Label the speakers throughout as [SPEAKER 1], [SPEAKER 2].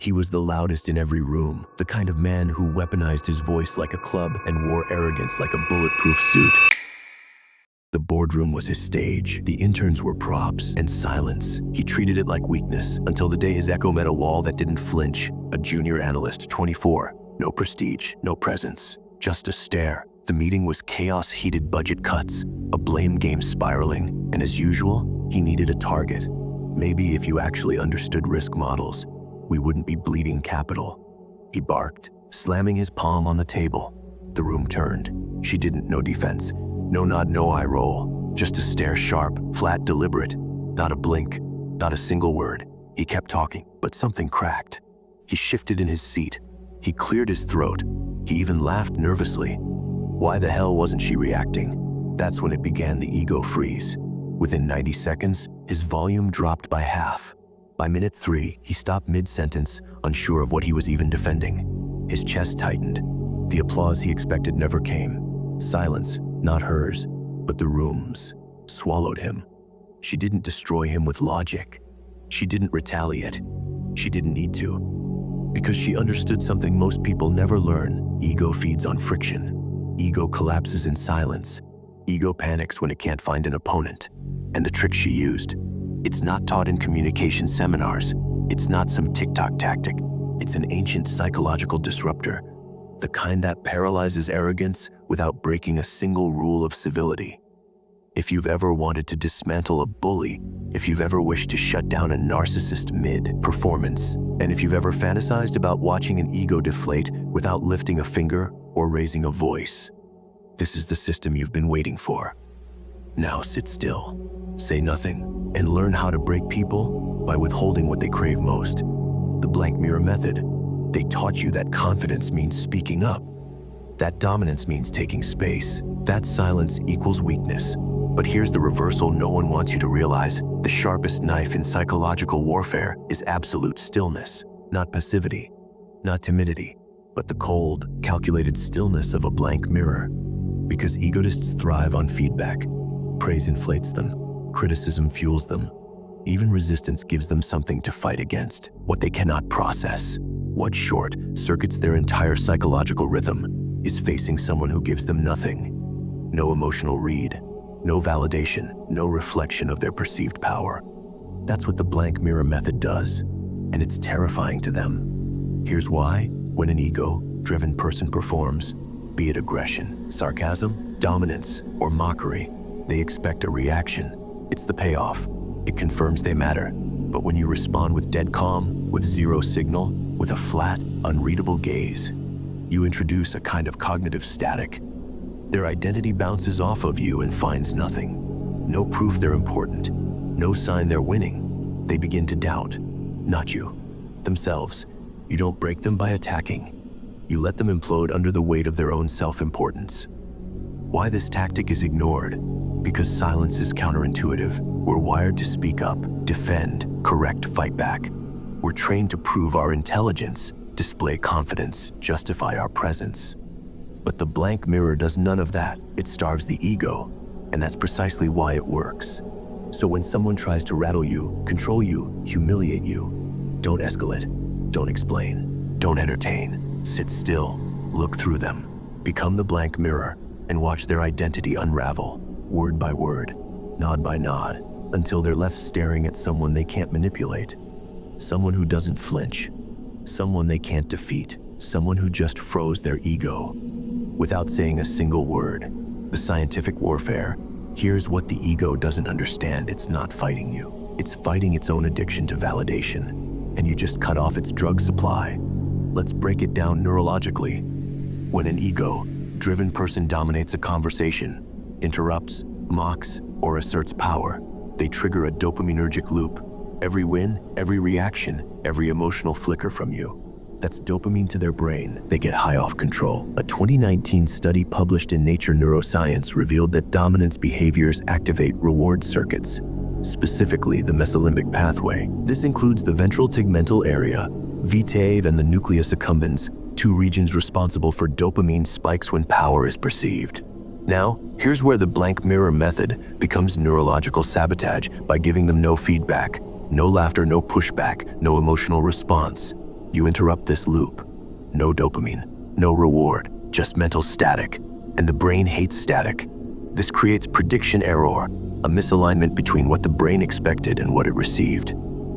[SPEAKER 1] He was the loudest in every room, the kind of man who weaponized his voice like a club and wore arrogance like a bulletproof suit. The boardroom was his stage, the interns were props, and silence. He treated it like weakness until the day his echo met a wall that didn't flinch. A junior analyst, 24. No prestige, no presence, just a stare. The meeting was chaos, heated budget cuts, a blame game spiraling, and as usual, he needed a target. Maybe if you actually understood risk models, we wouldn't be bleeding capital. He barked, slamming his palm on the table. The room turned. She didn't know defense. No nod, no eye roll. Just a stare, sharp, flat, deliberate. Not a blink, not a single word. He kept talking, but something cracked. He shifted in his seat. He cleared his throat. He even laughed nervously. Why the hell wasn't she reacting? That's when it began, the ego freeze. Within 90 seconds, his volume dropped by half. By minute 3, he stopped mid-sentence, unsure of what he was even defending. His chest tightened. The applause he expected never came. Silence, not hers, but the room's, swallowed him. She didn't destroy him with logic. She didn't retaliate. She didn't need to. Because she understood something most people never learn. Ego feeds on friction. Ego collapses in silence. Ego panics when it can't find an opponent. And the trick she used, it's not taught in communication seminars. It's not some TikTok tactic. It's an ancient psychological disruptor, the kind that paralyzes arrogance without breaking a single rule of civility. If you've ever wanted to dismantle a bully, if you've ever wished to shut down a narcissist mid-performance, and if you've ever fantasized about watching an ego deflate without lifting a finger or raising a voice, this is the system you've been waiting for. Now sit still, say nothing, and learn how to break people by withholding what they crave most. The blank mirror method. They taught you that confidence means speaking up, that dominance means taking space, that silence equals weakness. But here's the reversal no one wants you to realize. The sharpest knife in psychological warfare is absolute stillness, not passivity, not timidity, but the cold, calculated stillness of a blank mirror. Because egotists thrive on feedback. Praise inflates them. Criticism fuels them. Even resistance gives them something to fight against, what they cannot process. What short circuits their entire psychological rhythm is facing someone who gives them nothing. No emotional read, no validation, no reflection of their perceived power. That's what the blank mirror method does, and it's terrifying to them. Here's why. When an ego-driven person performs, be it aggression, sarcasm, dominance, or mockery, they expect a reaction. It's the payoff. It confirms they matter. But when you respond with dead calm, with zero signal, with a flat, unreadable gaze, you introduce a kind of cognitive static. Their identity bounces off of you and finds nothing. No proof they're important. No sign they're winning. They begin to doubt. Not you. Themselves. You don't break them by attacking. You let them implode under the weight of their own self-importance. Why this tactic is ignored? Because silence is counterintuitive. We're wired to speak up, defend, correct, fight back. We're trained to prove our intelligence, display confidence, justify our presence. But the blank mirror does none of that. It starves the ego, and that's precisely why it works. So when someone tries to rattle you, control you, humiliate you, don't escalate, don't explain, don't entertain. Sit still, look through them, become the blank mirror, and watch their identity unravel, word by word, nod by nod, until they're left staring at someone they can't manipulate, someone who doesn't flinch, someone they can't defeat, someone who just froze their ego without saying a single word. The scientific warfare. Here's what the ego doesn't understand. It's not fighting you. It's fighting its own addiction to validation, and you just cut off its drug supply. Let's break it down neurologically. When an ego-driven person dominates a conversation, interrupts, mocks, or asserts power, they trigger a dopaminergic loop. Every win, every reaction, every emotional flicker from you. That's dopamine to their brain. They get high off control. A 2019 study published in Nature Neuroscience revealed that dominance behaviors activate reward circuits, specifically the mesolimbic pathway. This includes the ventral tegmental area, VTAV, and the nucleus accumbens, two regions responsible for dopamine spikes when power is perceived. Now, here's where the blank mirror method becomes neurological sabotage by giving them no feedback, no laughter, no pushback, no emotional response. You interrupt this loop. No dopamine, no reward, just mental static. And the brain hates static. This creates prediction error, a misalignment between what the brain expected and what it received.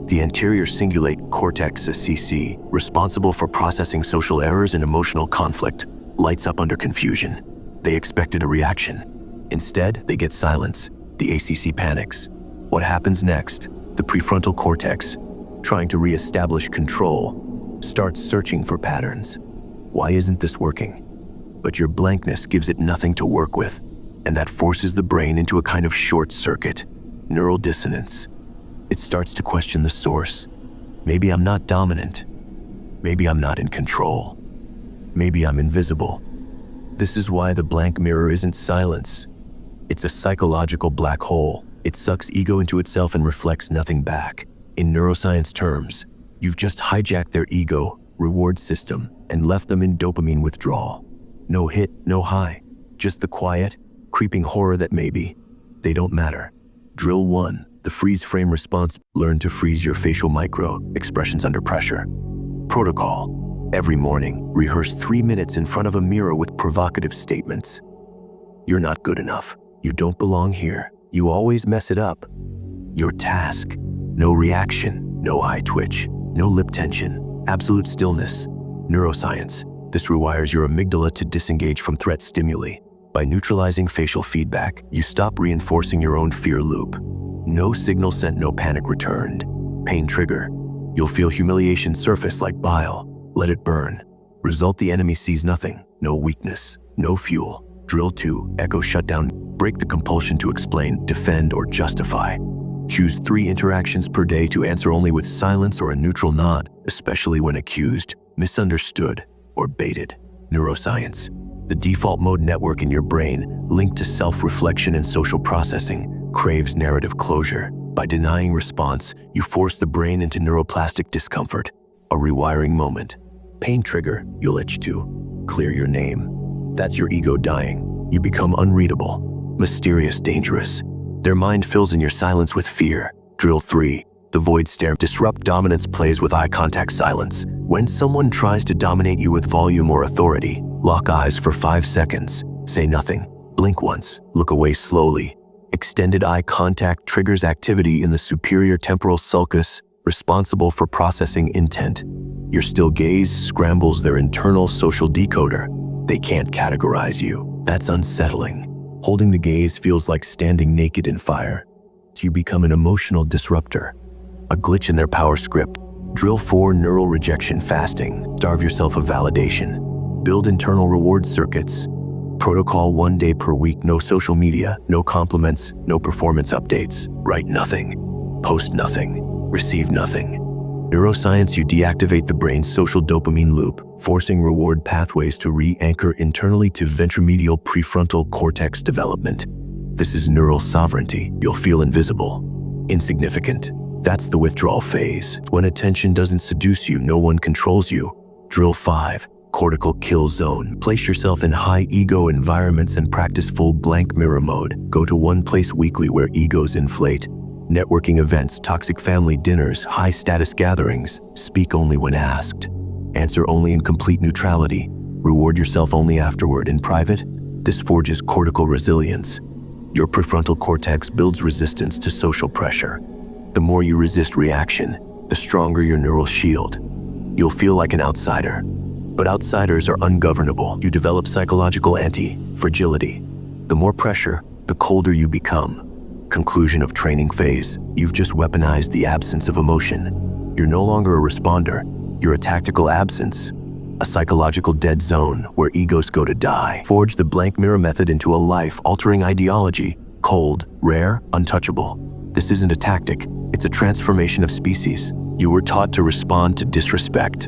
[SPEAKER 1] The anterior cingulate cortex, CC, responsible for processing social errors and emotional conflict, lights up under confusion. They expected a reaction. Instead, they get silence. The ACC panics. What happens next? The prefrontal cortex, trying to re-establish control, starts searching for patterns. Why isn't this working? But your blankness gives it nothing to work with, and that forces the brain into a kind of short circuit, neural dissonance. It starts to question the source. Maybe I'm not dominant. Maybe I'm not in control. Maybe I'm invisible. This is why the blank mirror isn't silence. It's a psychological black hole. It sucks ego into itself and reflects nothing back. In neuroscience terms, you've just hijacked their ego, reward system, and left them in dopamine withdrawal. No hit, no high, just the quiet, creeping horror that maybe they don't matter. Drill 1, the freeze frame response. Learn to freeze your facial micro expressions under pressure. Protocol: every morning, rehearse 3 minutes in front of a mirror with provocative statements. You're not good enough. You don't belong here. You always mess it up. Your task: no reaction, no eye twitch, no lip tension, absolute stillness. Neuroscience: this rewires your amygdala to disengage from threat stimuli. By neutralizing facial feedback, you stop reinforcing your own fear loop. No signal sent, no panic returned. Pain trigger: you'll feel humiliation surface like bile. Let it burn. Result: the enemy sees nothing, no weakness, no fuel. Drill 2, echo shutdown. Break the compulsion to explain, defend, or justify. Choose 3 interactions per day to answer only with silence or a neutral nod, especially when accused, misunderstood, or baited. Neuroscience: the default mode network in your brain, linked to self-reflection and social processing, craves narrative closure. By denying response, you force the brain into neuroplastic discomfort, a rewiring moment. Pain trigger: you'll itch to clear your name. That's your ego dying. You become unreadable, mysterious, dangerous. Their mind fills in your silence with fear. Drill 3, the void stare. Disrupt dominance plays with eye contact silence. When someone tries to dominate you with volume or authority, lock eyes for 5 seconds. Say nothing. Blink once. Look away slowly. Extended eye contact triggers activity in the superior temporal sulcus, responsible for processing intent. Your still gaze scrambles their internal social decoder. They can't categorize you. That's unsettling. Holding the gaze feels like standing naked in fire. You become an emotional disruptor, a glitch in their power script. Drill 4, neural rejection fasting. Starve yourself of validation. Build internal reward circuits. Protocol: 1 day per week, no social media, no compliments, no performance updates. Write nothing. Post nothing. Receive nothing. Neuroscience: you deactivate the brain's social dopamine loop, forcing reward pathways to re-anchor internally to ventromedial prefrontal cortex development. This is neural sovereignty. You'll feel invisible, insignificant. That's the withdrawal phase. When attention doesn't seduce you, no one controls you. Drill 5, cortical kill zone. Place yourself in high ego environments and practice full blank mirror mode. Go to one place weekly where egos inflate. Networking events, toxic family dinners, high status gatherings. Speak only when asked. Answer only in complete neutrality. Reward yourself only afterward in private. This forges cortical resilience. Your prefrontal cortex builds resistance to social pressure. The more you resist reaction, the stronger your neural shield. You'll feel like an outsider. But outsiders are ungovernable. You develop psychological anti-fragility. The more pressure, the colder you become. Conclusion of training phase: you've just weaponized the absence of emotion. You're no longer a responder. You're a tactical absence, a psychological dead zone where egos go to die. Forge the blank mirror method into a life-altering ideology: cold, rare, untouchable. This isn't a tactic, it's a transformation of species. You were taught to respond to disrespect,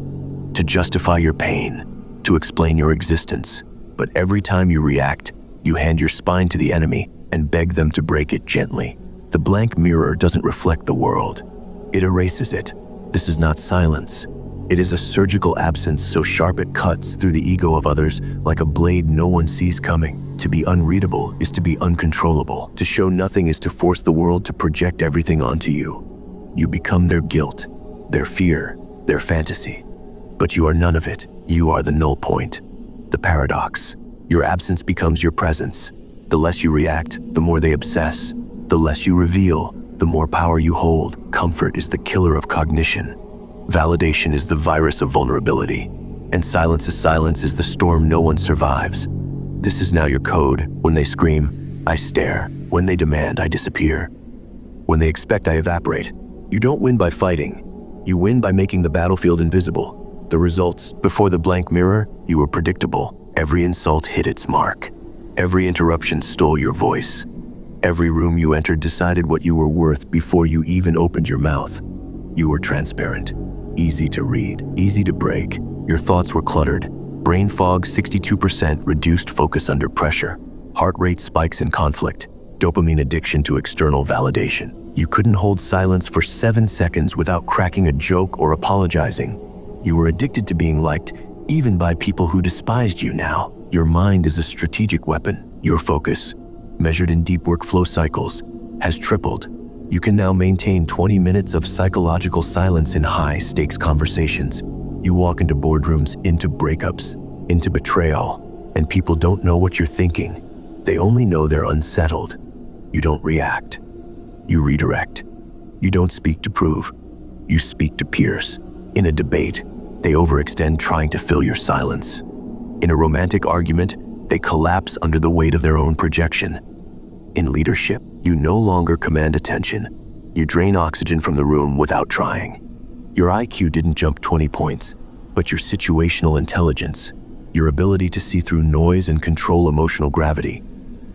[SPEAKER 1] to justify your pain, to explain your existence. But every time you react, you hand your spine to the enemy and beg them to break it gently. The blank mirror doesn't reflect the world. It erases it. This is not silence. It is a surgical absence so sharp it cuts through the ego of others like a blade no one sees coming. To be unreadable is to be uncontrollable. To show nothing is to force the world to project everything onto you. You become their guilt, their fear, their fantasy. But you are none of it. You are the null point. The paradox. Your absence becomes your presence. The less you react, the more they obsess. The less you reveal, the more power you hold. Comfort is the killer of cognition. Validation is the virus of vulnerability. And silence is the storm no one survives. This is now your code. When they scream, I stare. When they demand, I disappear. When they expect, I evaporate. You don't win by fighting. You win by making the battlefield invisible. The results, before the blank mirror, you were predictable. Every insult hit its mark. Every interruption stole your voice. Every room you entered decided what you were worth before you even opened your mouth. You were transparent, easy to read, easy to break. Your thoughts were cluttered. Brain fog 62%, reduced focus under pressure. Heart rate spikes in conflict. Dopamine addiction to external validation. You couldn't hold silence for 7 seconds without cracking a joke or apologizing. You were addicted to being liked, even by people who despised you now. Your mind is a strategic weapon. Your focus, measured in deep workflow cycles, has tripled. You can now maintain 20 minutes of psychological silence in high-stakes conversations. You walk into boardrooms, into breakups, into betrayal, and people don't know what you're thinking. They only know they're unsettled. You don't react. You redirect. You don't speak to prove. You speak to pierce. In a debate, they overextend trying to fill your silence. In a romantic argument, they collapse under the weight of their own projection. In leadership, you no longer command attention. You drain oxygen from the room without trying. Your IQ didn't jump 20 points, but your situational intelligence, your ability to see through noise and control emotional gravity,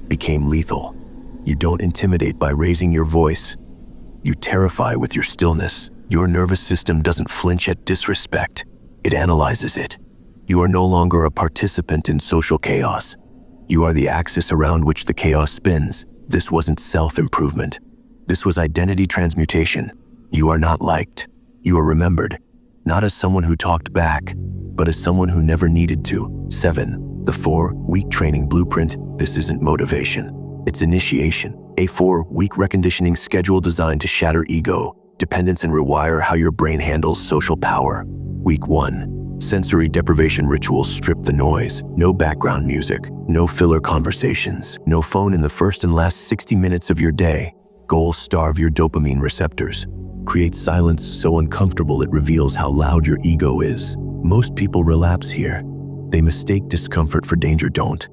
[SPEAKER 1] became lethal. You don't intimidate by raising your voice. You terrify with your stillness. Your nervous system doesn't flinch at disrespect. It analyzes it. You are no longer a participant in social chaos. You are the axis around which the chaos spins. This wasn't self-improvement. This was identity transmutation. You are not liked. You are remembered, not as someone who talked back, but as someone who never needed to. 7. The 4-week training blueprint. This isn't motivation. It's initiation. A 4-week reconditioning schedule designed to shatter ego, dependence, and rewire how your brain handles social power. Week 1. Sensory deprivation rituals. Strip the noise. No background music. No filler conversations. No phone in the first and last 60 minutes of your day. Goals starve your dopamine receptors. Create silence so uncomfortable it reveals how loud your ego is. Most people relapse here. They mistake discomfort for danger. Don't.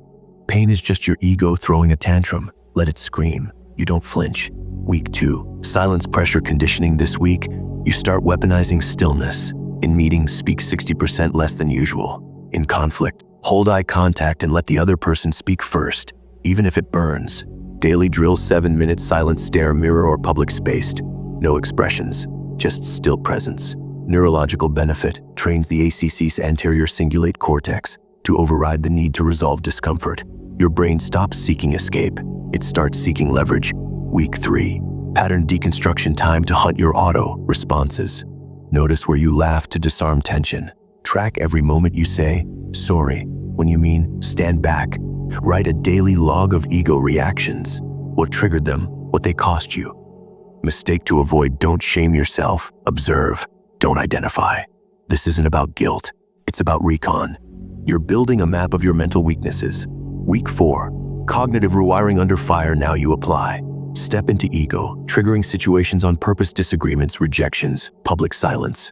[SPEAKER 1] Pain is just your ego throwing a tantrum. Let it scream. You don't flinch. Week 2. Silence pressure conditioning. This week, you start weaponizing stillness. In meetings, speak 60% less than usual. In conflict, hold eye contact and let the other person speak first, even if it burns. Daily drill. 7-minute silent stare, mirror, or public spaced. No expressions, just still presence. Neurological benefit. Trains the ACC's anterior cingulate cortex to override the need to resolve discomfort. Your brain stops seeking escape. It starts seeking leverage. Week 3. Pattern deconstruction. Time to hunt your auto responses. Notice where you laugh to disarm tension. Track every moment you say, sorry, when you mean stand back. Write a daily log of ego reactions. What triggered them, what they cost you. Mistake to avoid. Don't shame yourself. Observe. Don't identify. This isn't about guilt. It's about recon. You're building a map of your mental weaknesses. Week 4. Cognitive rewiring under fire. Now you apply. Step into ego, triggering situations on purpose. Disagreements, rejections, public silence.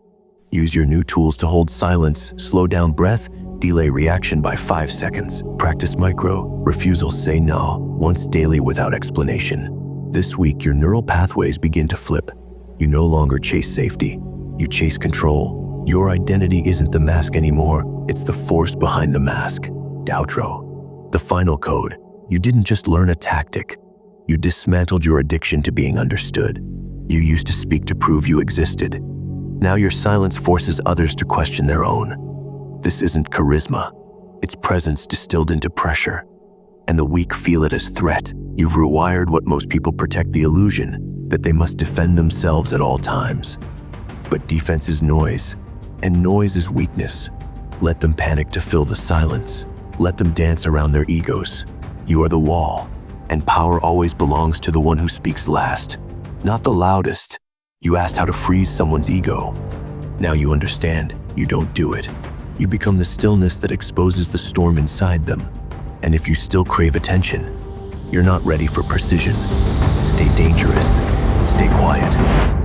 [SPEAKER 1] Use your new tools to hold silence, slow down breath, delay reaction by 5 seconds. Practice micro refusals. Say no once daily without explanation. This week, your neural pathways begin to flip. You no longer chase safety. You chase control. Your identity isn't the mask anymore. It's the force behind the mask. Outro. The final code. You didn't just learn a tactic. You dismantled your addiction to being understood. You used to speak to prove you existed. Now your silence forces others to question their own. This isn't charisma. It's presence distilled into pressure. And the weak feel it as threat. You've rewired what most people protect, the illusion that they must defend themselves at all times. But defense is noise, and noise is weakness. Let them panic to fill the silence. Let them dance around their egos. You are the wall, and power always belongs to the one who speaks last, not the loudest. You asked how to freeze someone's ego. Now you understand. you don't do it. You become the stillness that exposes the storm inside them. And if you still crave attention, you're not ready for precision. Stay dangerous. Stay quiet.